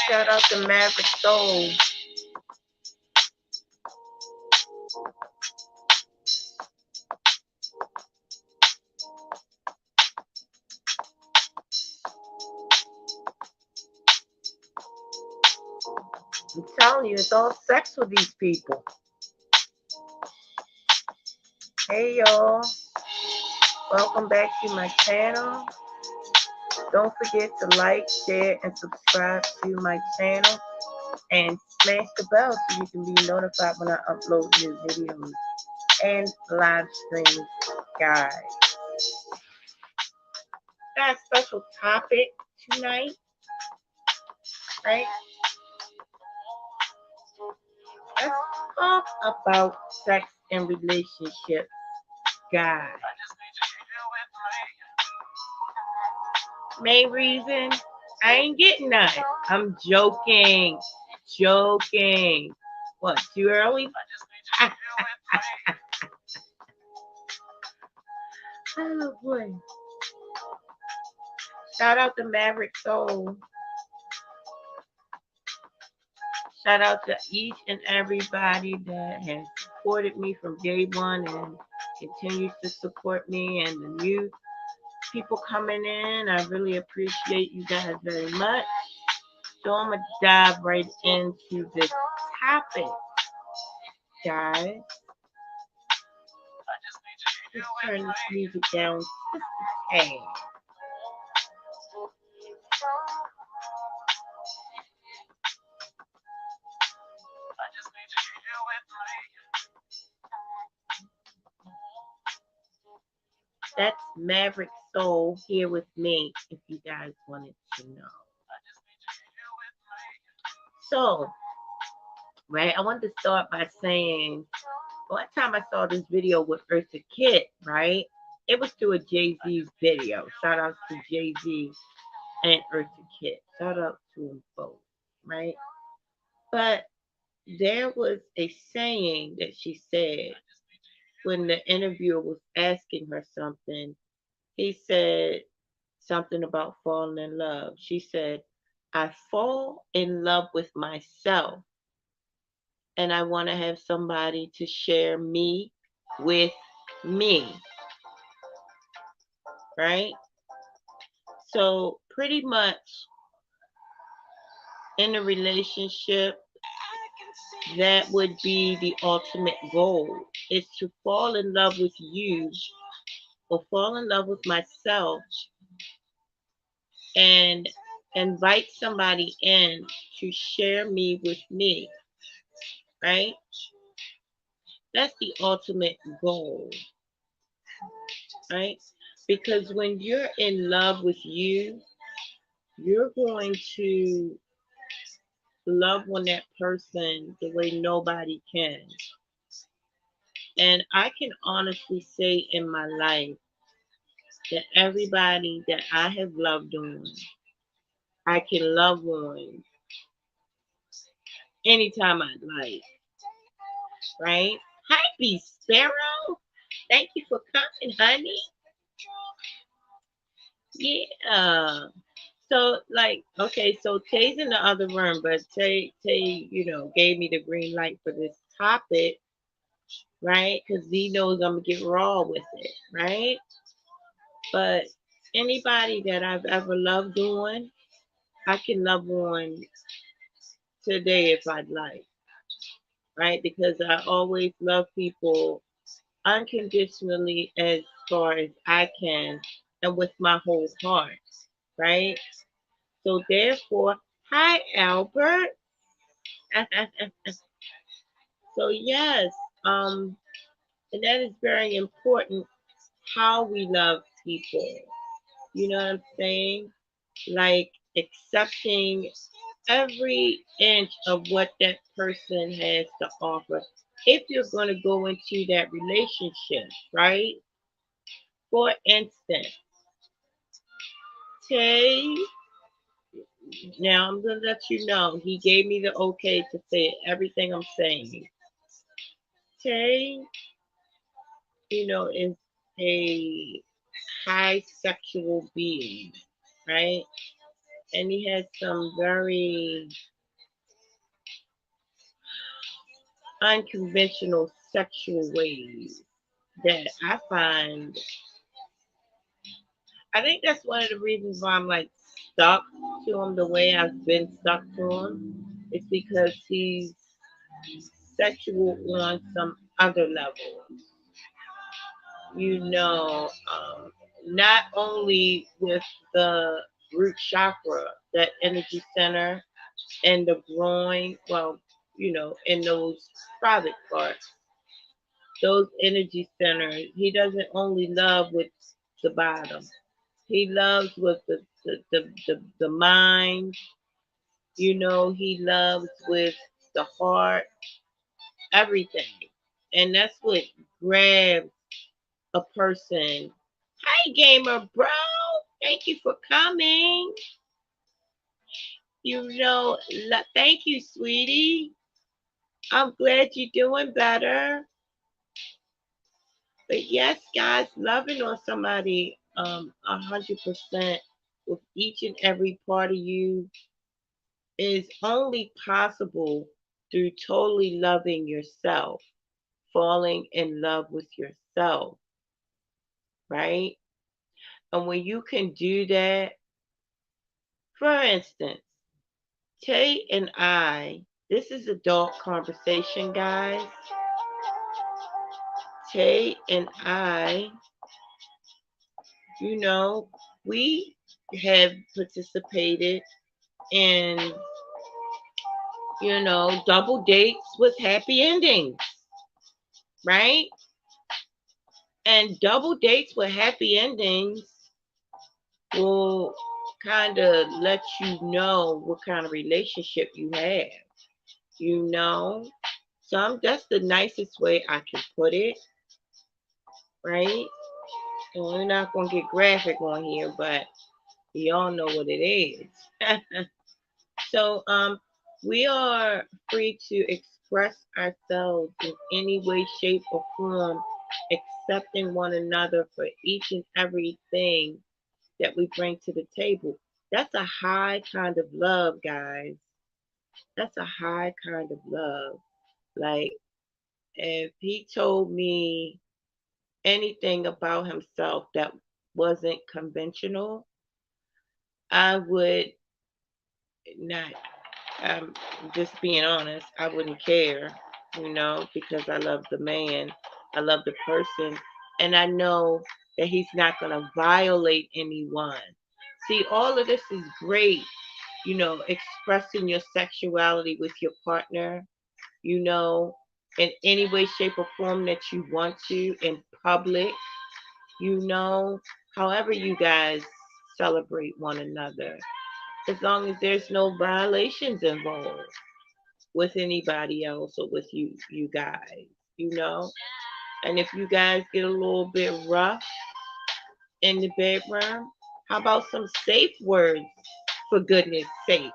Shout out to Maverick Soul. I'm telling you, it's all sex with these people. Hey y'all, welcome back to my channel. Don't forget to like, share, and subscribe to my channel. And smash the bell so you can be notified when I upload new videos and live streams, guys. Got a special topic tonight, right? Let's talk about sex and relationships, guys. Main reason, I ain't getting none. I'm joking. Joking. What, too early? Oh boy. Shout out to Maverick Soul. Shout out to each and everybody that has supported me from day one and continues to support me, and the new people coming in. I really appreciate you guys very much. So I'm going to dive right into the topic, guys. Just turn this music down just a tad. That's Maverick Soul here with me, if you guys wanted to know. So, right, I wanted to start by saying, one time I saw this video with Eartha Kitt, right? It was through a Jay-Z video. Shout out to Jay-Z and Eartha Kitt. Shout out to them both, right? But there was a saying that she said when the interviewer was asking her something. He said something about falling in love. She said, I fall in love with myself, and I want to have somebody to share me with me, right? So pretty much in a relationship, that would be the ultimate goal, is to fall in love with you or fall in love with myself and invite somebody in to share me with me, right? That's the ultimate goal, right? Because when you're in love with you, you're going to love on that person the way nobody can. And I can honestly say in my life that everybody that I have loved on, I can love on anytime I'd like, right? Hi, B Sparrow. Thank you for coming, honey. Yeah. So, like, okay, so Tay's in the other room, but Tay, gave me the green light for this topic, right? Because he knows I'm gonna get raw with it, right? But anybody that I've ever loved on, I can love on today if I'd like, right? Because I always love people unconditionally as far as I can and with my whole heart, right? So therefore, hi Albert. So yes, and that is very important, how we love people, You know what I'm saying? Like accepting every inch of what that person has to offer. If you're going to go into that relationship, right? For instance, Tay, now I'm going to let you know, he gave me the okay to say everything I'm saying. Tay, is a high sexual being, right? And he has some very unconventional sexual ways that I think that's one of the reasons why I'm like stuck to him the way I've been stuck to him. It's because he's sexual on some other level. Not only with the root chakra, that energy center, and the groin, well, in those private parts, those energy centers, he doesn't only love with the bottom. He loves with the mind, he loves with the heart, everything. And that's what grabs a person. Hi, gamer bro. Thank you for coming. Thank you, sweetie. I'm glad you're doing better. But yes, guys, loving on somebody 100% with each and every part of you is only possible through totally loving yourself, falling in love with yourself, right? And when you can do that, for instance, Tay and I, this is adult conversation, guys. Tay and I, you know, we have participated in, double dates with happy endings, right? And double dates with happy endings will kind of let you know what kind of relationship you have, you know? That's the nicest way I can put it, right? And we're not going to get graphic on here, but y'all know what it is. So, we are free to express ourselves in any way, shape, or form, accepting one another for each and everything that we bring to the table. That's a high kind of love, guys. That's a high kind of love. Like, if he told me anything about himself that wasn't conventional, I would not, just being honest, I wouldn't care, because I love the man, I love the person, and I know that he's not going to violate anyone. See, all of this is great, expressing your sexuality with your partner, you know, in any way, shape, or form that you want to in public, you know, however you guys celebrate one another, as long as there's no violations involved with anybody else or with you guys, you know. And if you guys get a little bit rough in the bedroom, how about some safe words, for goodness sake?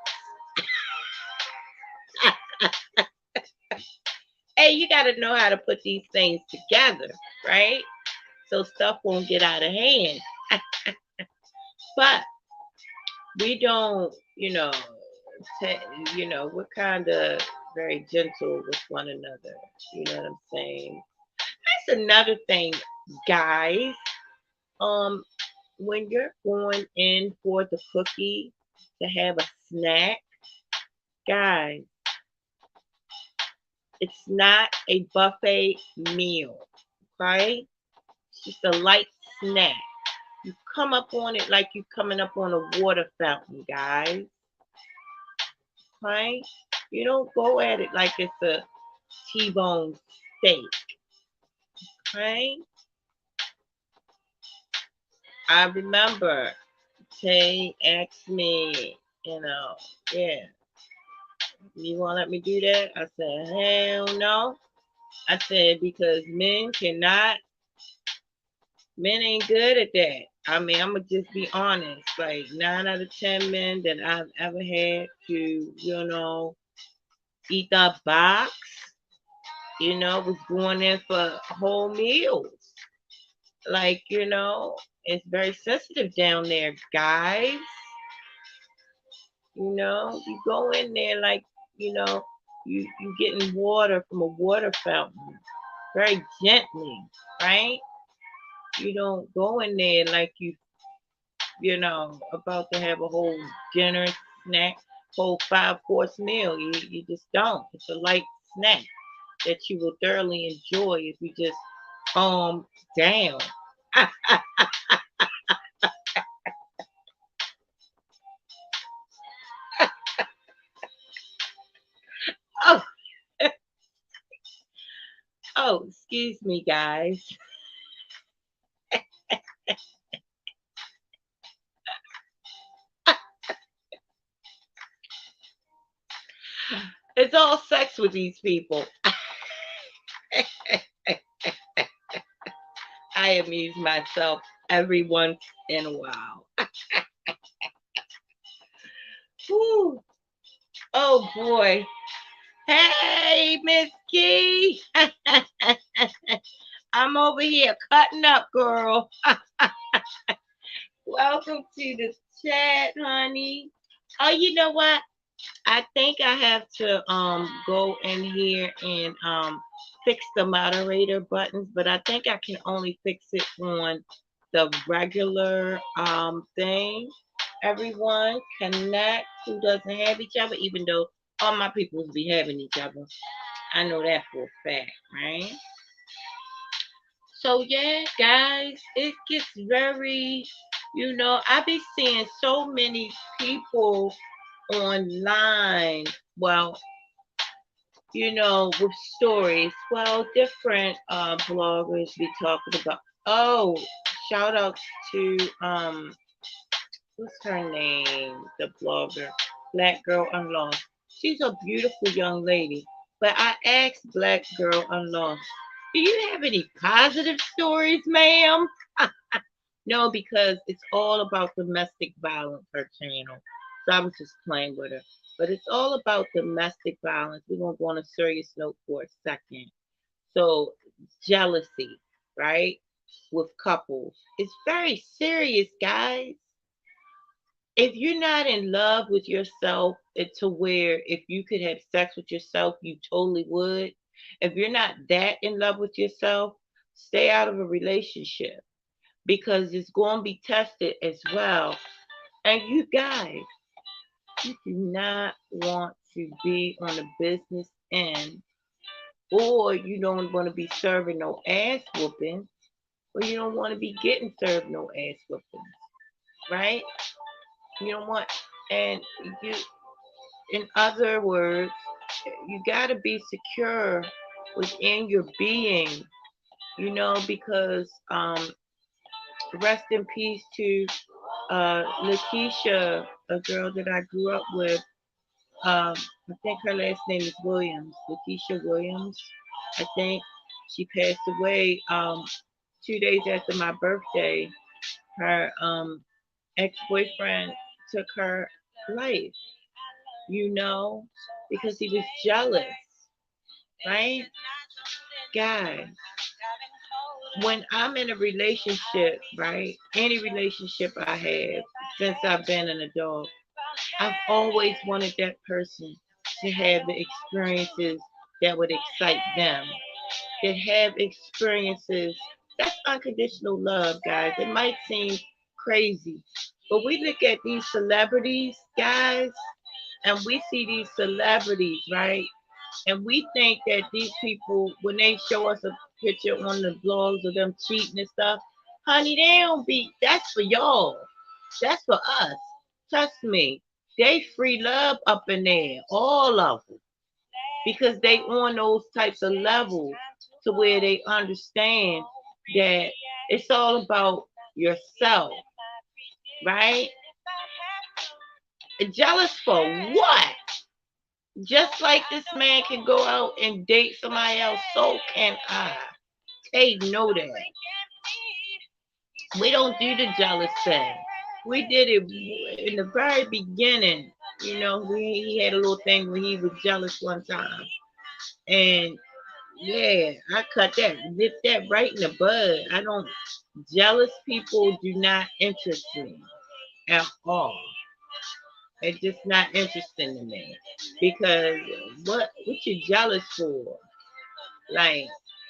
Hey, you got to know how to put these things together, right? So stuff won't get out of hand. But we don't, we're kind of very gentle with one another. You know what I'm saying? That's another thing, guys. Um, when you're going in for the cookie to have a snack, guys, it's not a buffet meal, okay? It's just a light snack. You come up on it like you coming up on a water fountain, guys. Okay? You don't go at it like it's a T-bone steak. Okay? I remember Tay asked me, yeah, you want to let me do that? I said, hell no. I said, because men ain't good at that. I mean, I'm going to just be honest. Like, 9 out of 10 men that I've ever had to, eat the box, was going in for whole meals. Like, it's very sensitive down there, guys. You go in there like, you getting water from a water fountain very gently, right? You don't go in there like about to have a whole dinner snack, whole 5-course meal. You just don't. It's a light snack that you will thoroughly enjoy if you just calm down. Oh, oh, excuse me, guys. It's all sex with these people. I amuse myself every once in a while. Whew. Oh boy. Hey, Miss Key. I'm over here cutting up, girl. Welcome to the chat, honey. Oh, you know what? I think I have to go in here and fix the moderator buttons, but I think I can only fix it on the regular thing. Everyone connect who doesn't have each other, even though all my people be having each other. I know that for a fact, right? So yeah, guys, it gets very, I be seeing so many people online. Well, with stories. Well, different bloggers be talking about. Oh, shout out to what's her name? The blogger, Black Girl Unlost. She's a beautiful young lady. But I asked Black Girl Unlost, do you have any positive stories, ma'am? No, because it's all about domestic violence, her channel. So I was just playing with her. But it's all about domestic violence. We're going to go on a serious note for a second. So, jealousy, right? With couples. It's very serious, guys. If you're not in love with yourself, it's to where if you could have sex with yourself, you totally would. If you're not that in love with yourself, stay out of a relationship because it's going to be tested as well. And you guys, you do not want to be on the business end, or you don't want to be serving no ass whooping, or you don't want to be getting served no ass whooping, right? You don't want, and you, in other words, you got to be secure within your being, because rest in peace to Lakeisha, a girl that I grew up with. I think her last name is Williams, Lakeisha Williams. I think she passed away 2 days after my birthday. Her ex-boyfriend took her life, you know, because he was jealous, right? Guys, when I'm in a relationship, right? Any relationship I have since I've been an adult, I've always wanted that person to have the experiences that would excite them, that have experiences. That's unconditional love, guys. It might seem crazy, but we look at these celebrities, guys, and we see these celebrities, right? And we think that these people, when they show us a picture on the blogs of them cheating and stuff, honey, they don't be, that's for y'all. That's for us. Trust me. They free love up in there, all of them, because they on those types of levels to where they understand that it's all about yourself, right? Jealous for what? Just like this man can go out and date somebody else, so can I. They know that. We don't do the jealous thing. We did it in the very beginning. You know, he had a little thing when he was jealous one time. And yeah, I cut that, nip that right in the bud. I don't, jealous people do not interest me at all. It's just not interesting to me. Because what you jealous for? Like,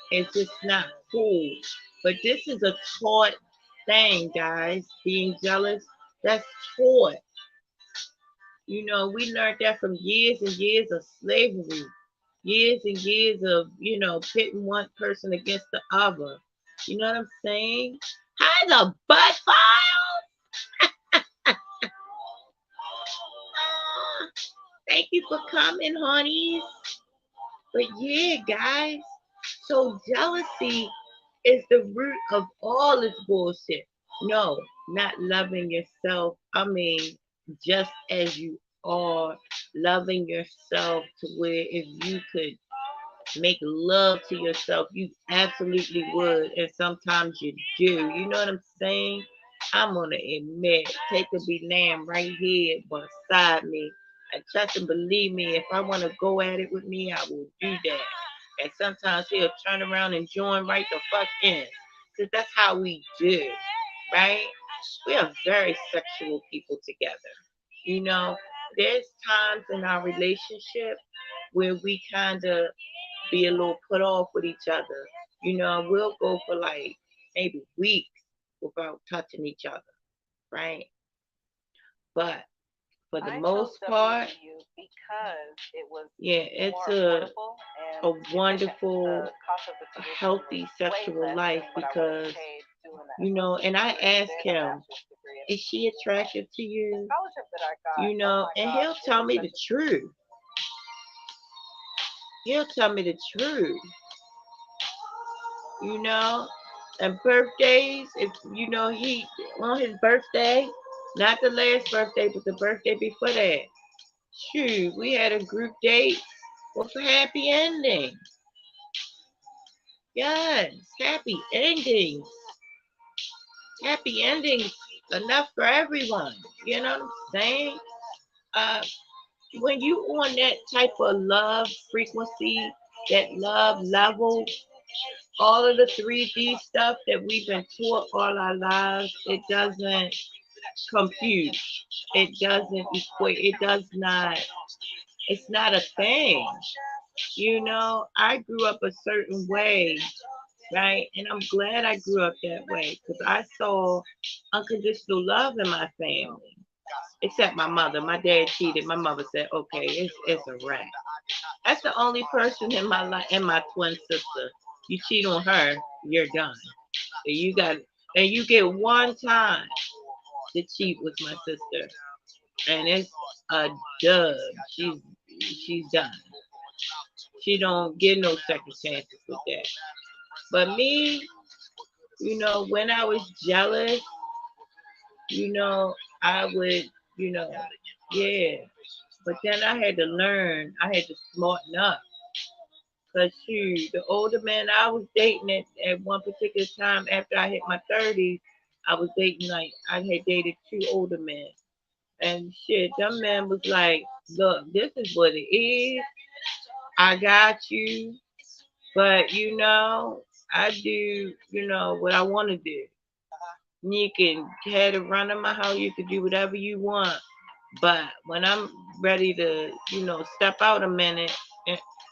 it's just not cool. But this is a taught thing, guys. Being jealous, that's taught. You know, we learned that from years and years of slavery, years and years of, pitting one person against the other. You know what I'm saying? Hi, the butt file. Thank you for coming, honeys. But yeah, guys. So jealousy is the root of all this bullshit. No, not loving yourself. I mean, just as you are, loving yourself to where if you could make love to yourself, you absolutely would. And sometimes you do. You know what I'm saying? I'm gonna admit, take a be lamb right here beside me. And trust and believe me, if I want to go at it with me, I will do that. And sometimes he'll turn around and join right the fuck in. Because that's how we do, right? We are very sexual people together. You know, there's times in our relationship where we kind of be a little put off with each other. You know, we'll go for like maybe weeks without touching each other, right? But for the most part, yeah, it's a wonderful, healthy sexual life because, and I ask him, is she attractive to you? And he'll tell me the truth. He'll tell me the truth. you know. And birthdays, if he on his birthday, not the last birthday, but the birthday before that. Shoot, we had a group date with a happy ending. Yes, happy endings. Happy endings enough for everyone. You know what I'm saying? Uh, when you on that type of love frequency, that love level, all of the 3D stuff that we've been taught all our lives, it doesn't compute. It doesn't equate. It does not. It's not a thing. I grew up a certain way, right? And I'm glad I grew up that way because I saw unconditional love in my family. Except my mother. My dad cheated. My mother said, "Okay, it's a wrap." That's the only person in my life, and my twin sister. You cheat on her, you're done. And you get one time to cheat with my sister, and it's a dub. She's done. She don't get no second chances with that. But me, when I was jealous, I would, you know, yeah. But then I had to learn. I had to smarten up. Cause shoot, the older man I was dating at one particular time after I hit my 30s, I was dating like I had dated two older men. And shit, them men was like, look, this is what it is. I got you. But I do, what I want to do. You can have it run in my house, you can do whatever you want. But when I'm ready to, step out a minute,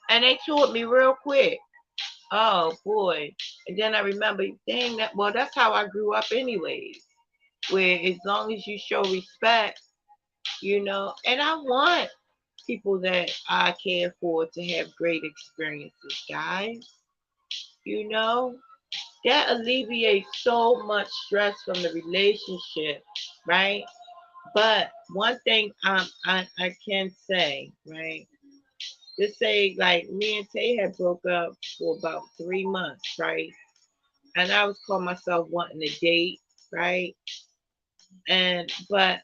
and they taught me real quick. Oh boy. And then I remember, dang that, well, that's how I grew up anyways. Where as long as you show respect, and I want people that I care for to have great experiences, guys. You know, that alleviates so much stress from the relationship, right? But one thing I can say, right? Just say like me and Tay had broke up for about 3 months, right? And I was calling myself wanting to date, right? But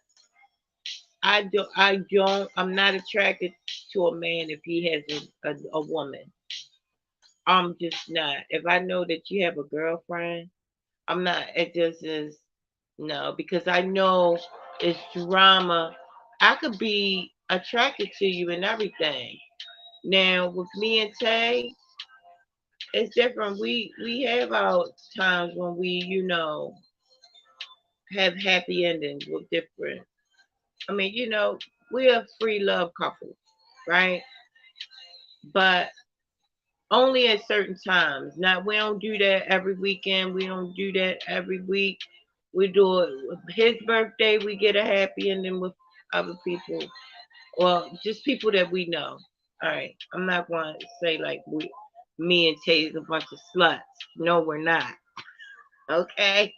I'm not attracted to a man if he has a woman. I'm just not. If I know that you have a girlfriend, I'm not. It just is no, because I know it's drama. I could be attracted to you and everything. Now with me and Tay, it's different. We have our times when we, have happy endings with different. I mean, we're a free love couple, right? But only at certain times. Not we don't do that every weekend. We don't do that every week. We do it with his birthday. We get a happy ending with other people, well, just people that we know. All right, I'm not going to say like me and Tay's a bunch of sluts. No, we're not. Okay.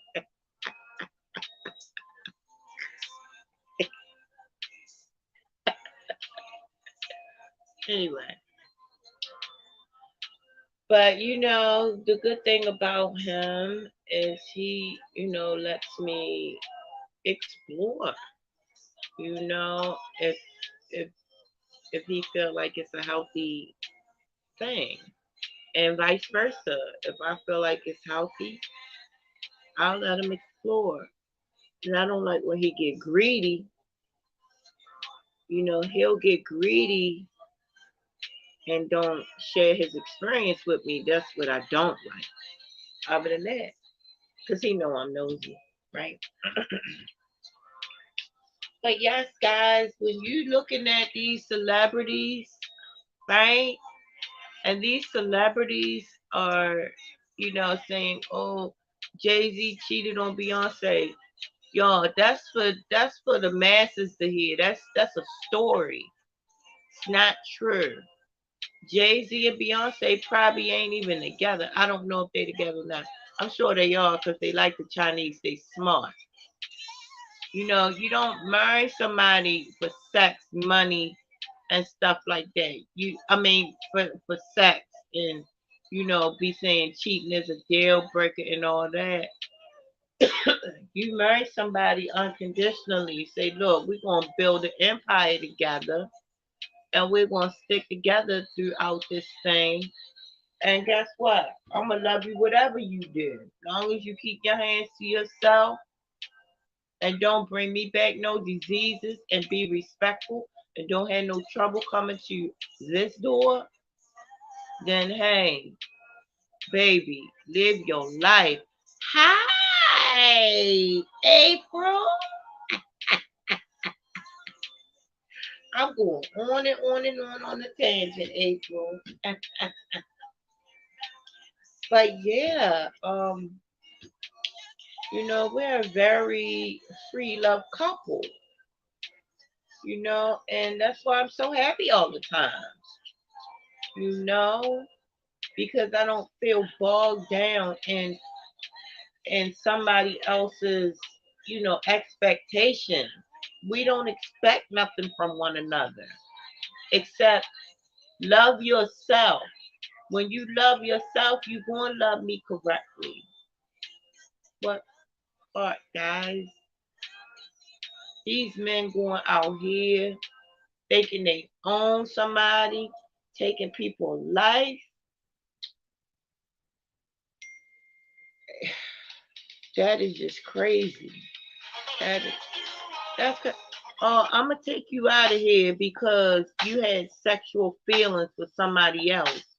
Anyway, but the good thing about him is he, lets me explore. If if if he feel like it's a healthy thing, and vice versa. If I feel like it's healthy, I'll let him explore. And I don't like when he get greedy. He'll get greedy and don't share his experience with me. That's what I don't like. Other than that, because he know I'm nosy, right? But yes, guys, when you looking at these celebrities, right? And these celebrities are, saying, "Oh, Jay-Z cheated on Beyonce." Y'all, that's for the masses to hear. That's a story. It's not true. Jay-Z and Beyonce probably ain't even together. I don't know if they together now. I'm sure they are because they like the Chinese. They smart. You don't marry somebody for sex, money, and stuff like that. I mean, for sex and be saying cheating is a deal breaker and all that. You marry somebody unconditionally. Say, look, we're gonna build an empire together, and we're gonna stick together throughout this thing. And guess what? I'm gonna love you whatever you do, as long as you keep your hands to yourself and don't bring me back no diseases and be respectful and don't have no trouble coming to this door, then hey, baby, live your life. Hi, April. I'm going on and on and on the tangent, April. But yeah, we're a very free love couple, and that's why I'm so happy all the time, you know, because I don't feel bogged down in somebody else's, expectations. We don't expect nothing from one another except love yourself. When you love yourself, you gonna love me correctly. What part, guys? These men going out here thinking they own somebody, taking people's life. That is just crazy. That is that's. I'm gonna take you out of here because you had sexual feelings for somebody else,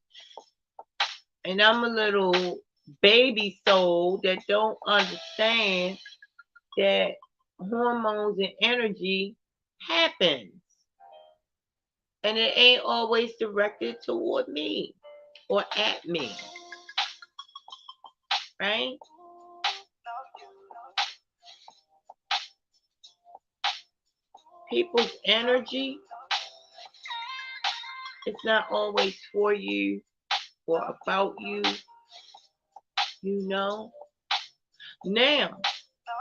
and I'm a little baby soul that don't understand that hormones and energy happens, and it ain't always directed toward me or at me, right? People's energy, it's not always for you or about you, you know. Now,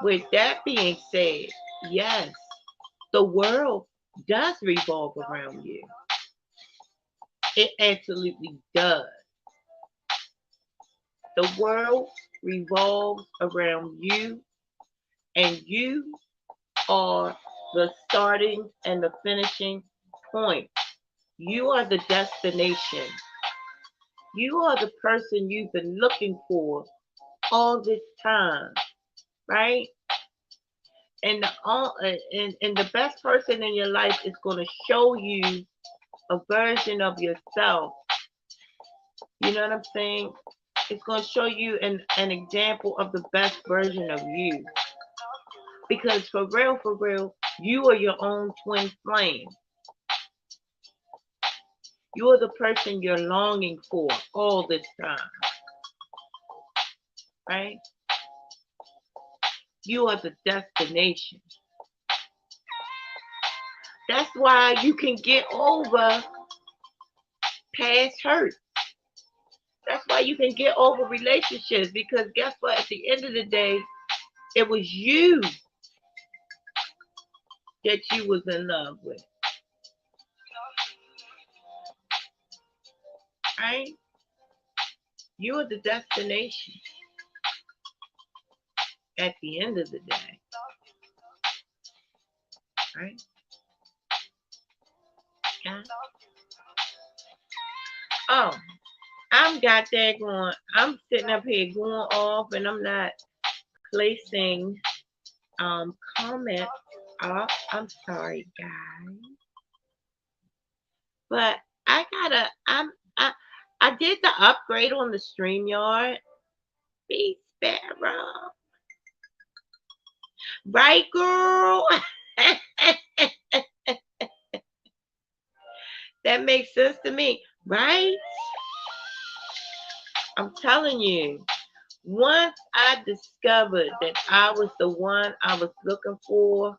with that being said, yes, the world does revolve around you. It absolutely does. The world revolves around you, and you are the starting and the finishing point. You are the destination. You are the person you've been looking for all this time, right? And the best person in your life is going to show you a version of yourself. You know what I'm saying? It's going to show you an example of the best version of you. Because for real, you are your own twin flame. You are the person you're longing for all this time, right? You are the destination. That's why you can get over past hurt. That's why you can get over relationships, because guess what? At the end of the day, it was you that you was in love with, right? You are the destination at the end of the day, right? Okay. Oh, I'm got that going. I'm sitting up here going off, and I'm not placing comments up. I'm sorry, guys, but I did the upgrade on the StreamYard. Be Sparrow, right, girl? That makes sense to me, right? I'm telling you. Once I discovered that I was the one I was looking for,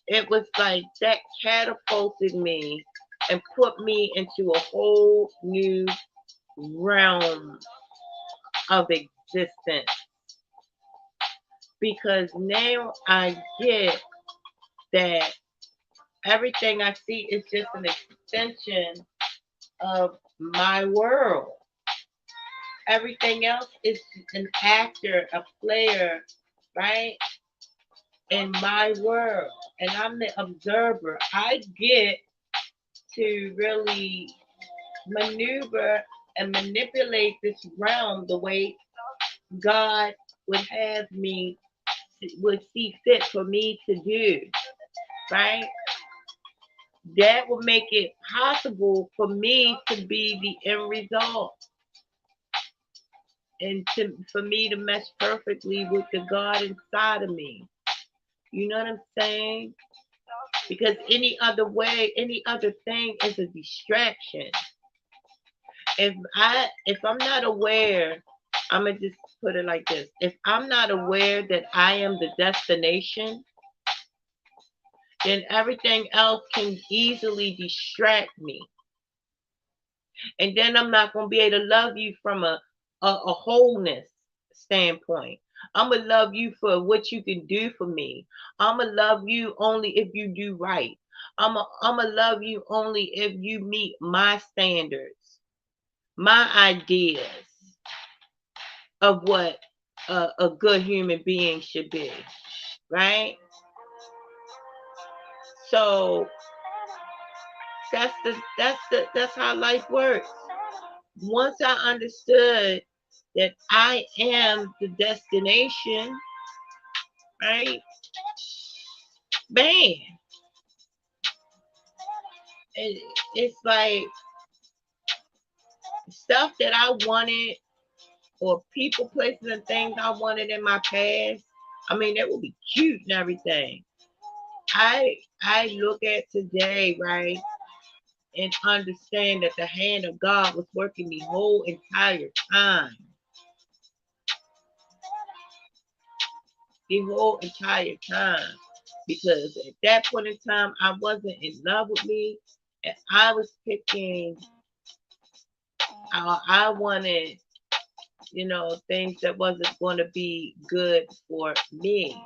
it was like that catapulted me and put me into a whole new realm of existence. Because now I get that everything I see is just an extension of my world. Everything else is an actor, a player, right? In my world. And I'm the observer. I get to really maneuver and manipulate this realm the way God would have me, would see fit for me to do, right? That will make it possible for me to be the end result, and for me to mesh perfectly with the God inside of me. You know what I'm saying? Because any other way, any other thing is a distraction. If I'm not aware, I'm gonna just put it like this. If I'm not aware that I am the destination, then everything else can easily distract me. And then I'm not gonna be able to love you from a wholeness standpoint. I'm gonna love you for what you can do for me. I'm gonna love you only if you do right. I'm gonna love you only if you meet my standards, my ideas of what a good human being should be, right? So that's how life works. Once I understood that I am the destination, right? Man, it's like stuff that I wanted, or people, places, and things I wanted in my past. I mean, that would be cute and everything. I look at today, right, and understand that the hand of God was working the whole entire time. The whole entire time. Because at that point in time, I wasn't in love with me. And I was picking, I wanted, things that wasn't going to be good for me.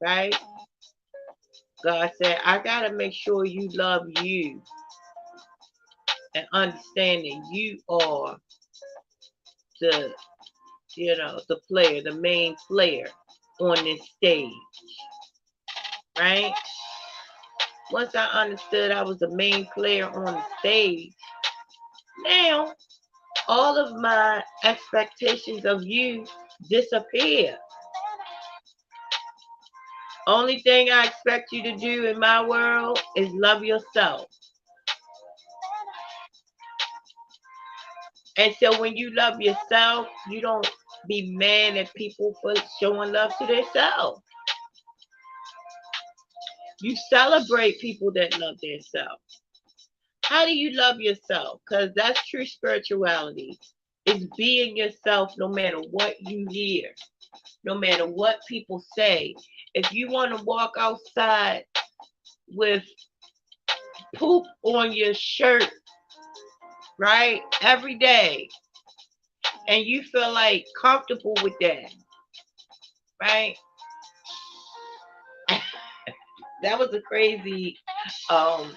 Right? God said, I got to make sure you love you and understand that you are the, the player, the main player on this stage. Right? Once I understood I was the main player on the stage, now all of my expectations of you disappear. Only thing I expect you to do in my world is love yourself. And so when you love yourself, you don't be mad at people for showing love to themselves. You celebrate people that love themselves. How do you love yourself? Because that's true spirituality. It's being yourself no matter what you hear, no matter what people say. If you want to walk outside with poop on your shirt, right, every day, and you feel like comfortable with that, right? That was a crazy um,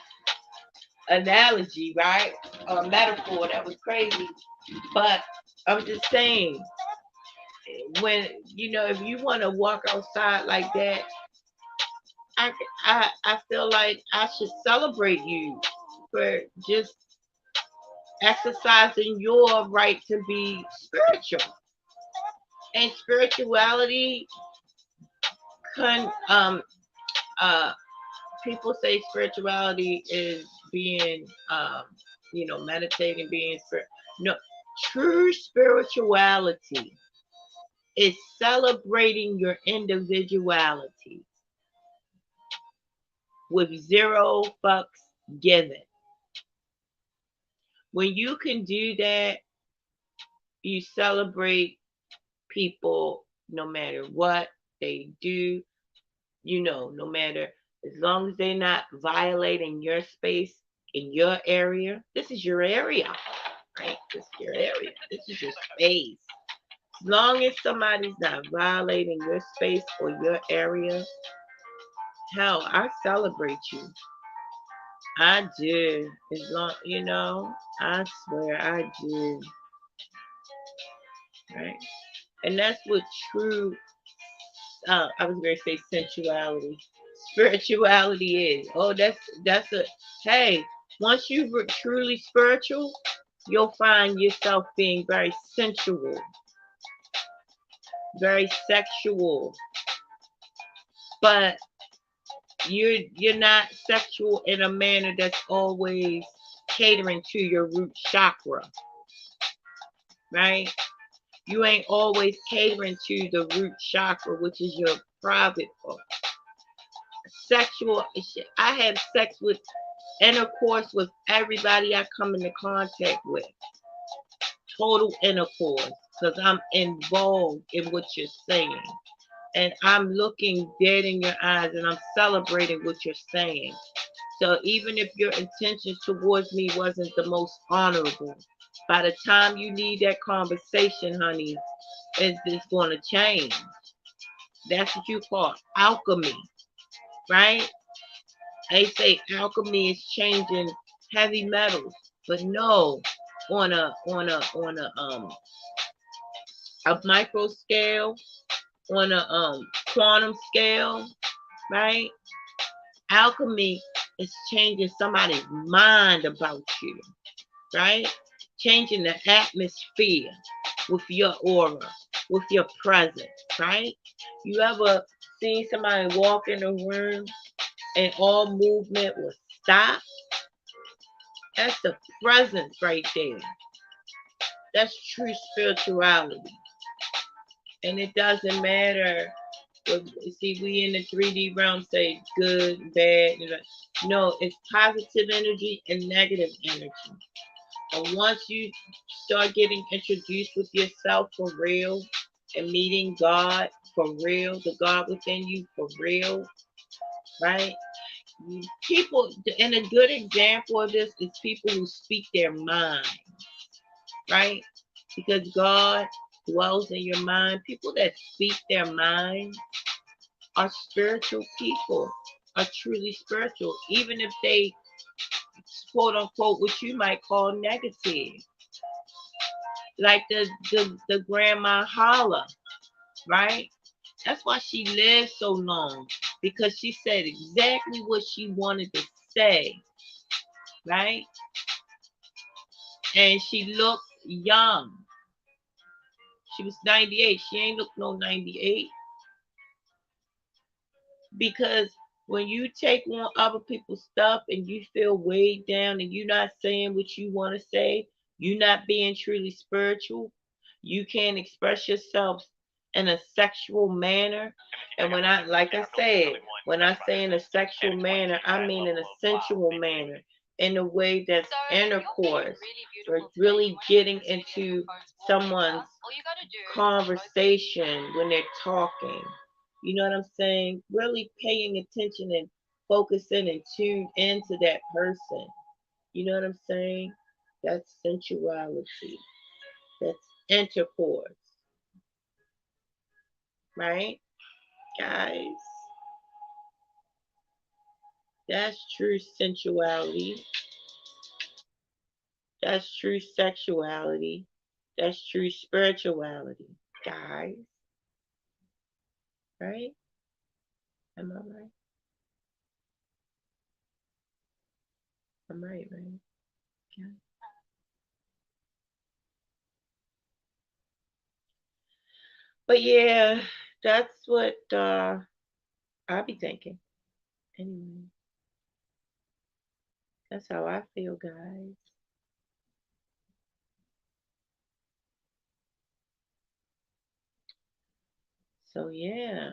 analogy, right? Or metaphor. That was crazy. But I'm just saying, when if you want to walk outside like that, I feel like I should celebrate you for just exercising your right to be spiritual. And spirituality can uh people say spirituality is being meditating, being spirit. No, true spirituality is celebrating your individuality with zero fucks given. When you can do that, you celebrate people no matter what they do, no matter, as long as they're not violating your space in your area. This is your area, right? This is your area. This is your space. As long as somebody's not violating your space or your area, hell, I celebrate you. I do. As long, I swear I do. Right? And that's what true, I was going to say sensuality. Spirituality is. Oh, that's a, hey, once you're truly spiritual, you'll find yourself being very sensual, very sexual. But you're not sexual in a manner that's always catering to your root chakra, right? You ain't always catering to the root chakra, which is your private part. Sexual, I have sex with intercourse with everybody I come into contact with. Total intercourse, because I'm involved in what you're saying. And I'm looking dead in your eyes and I'm celebrating what you're saying. So even if your intentions towards me wasn't the most honorable, by the time you leave that conversation, honey, it's going to change. That's what you call alchemy, right? They say alchemy is changing heavy metals, but no, on a micro scale, on a quantum scale, right? Alchemy is changing somebody's mind about you, right? Changing the atmosphere with your aura, with your presence, right? You ever seen somebody walk in a room and all movement will stop? That's the presence right there. That's true spirituality. And it doesn't matter. See, we in the 3D realm say good, bad. No, it's positive energy and negative energy. And once you start getting introduced with yourself for real and meeting God for real, the God within you for real, right? People, and a good example of this is people who speak their mind, right? Because God dwells in your mind. People that speak their mind are spiritual people, are truly spiritual, even if they quote unquote what you might call negative. Like the grandma holla, right? That's why she lived so long, because she said exactly what she wanted to say, right? And she looked young. She was 98. She ain't look no 98. Because when you take on other people's stuff and you feel weighed down and you're not saying what you want to say, you're not being truly spiritual, you can't express yourself in a sexual manner. And when I, like I said, when I say in a sexual manner, I mean in a sensual manner, in a way that's intercourse, or really getting into someone's conversation when they're talking. You know what I'm saying? Really paying attention and focusing and tuned into that person. You know what I'm saying? That's sensuality. That's intercourse. Right? Guys, that's true sensuality. That's true sexuality. That's true spirituality. Guys, right? Am I right? I'm right, right? Yeah. But yeah, that's what I be thinking. Anyway, that's how I feel, guys. So yeah,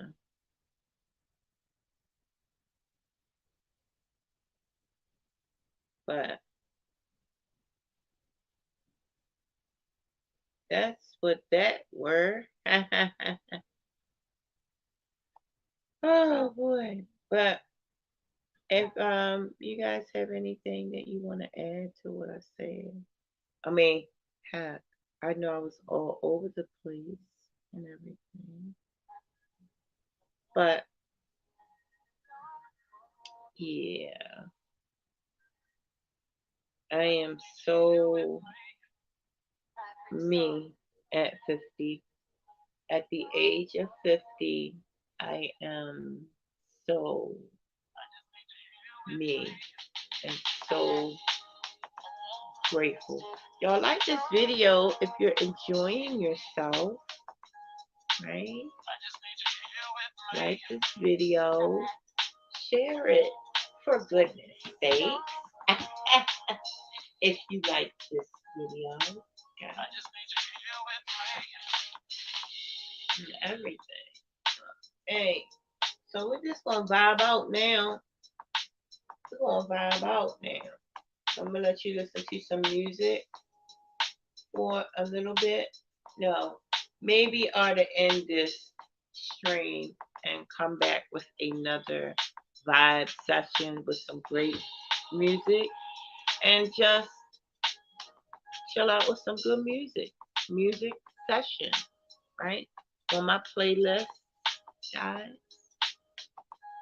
but that's what that were. Oh boy. But if you guys have anything that you want to add to what I said, I mean, heck, I know I was all over the place and everything, but yeah, I am so me at 50. At the age of 50, I am so me and so grateful. Y'all like this video if you're enjoying yourself, right? Like this video, share it for goodness sake. If you like this video, guys, and everything. Hey, so we're just gonna vibe out now. We're gonna vibe out now. I'm gonna let you listen to some music for a little bit. No, maybe I ought to end this stream and come back with another vibe session with some great music and just chill out with some good music. Music session, right? On my playlist, guys,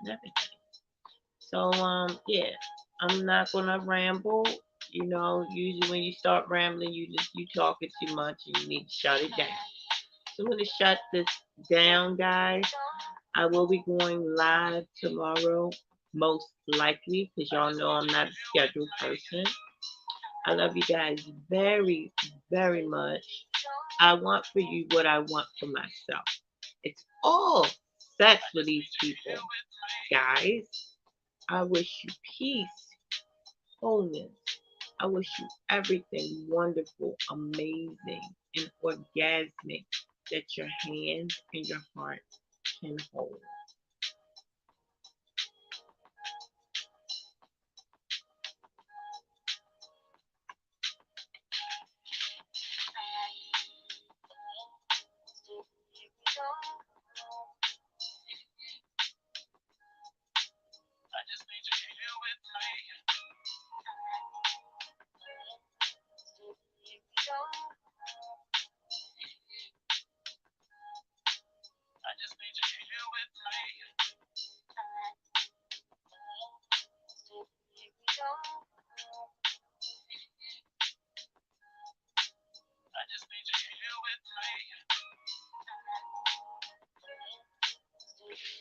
and everything. So yeah, I'm not gonna ramble. You know, usually when you start rambling, you talking too much and you need to shut it down. So I'm gonna shut this down, guys. I will be going live tomorrow, most likely, because y'all know I'm not a scheduled person. I love you guys very, very much. I want for you what I want for myself. It's all set for these people, guys. I wish you peace, wholeness. I wish you everything wonderful, amazing, and orgasmic that your hands and your heart can hold.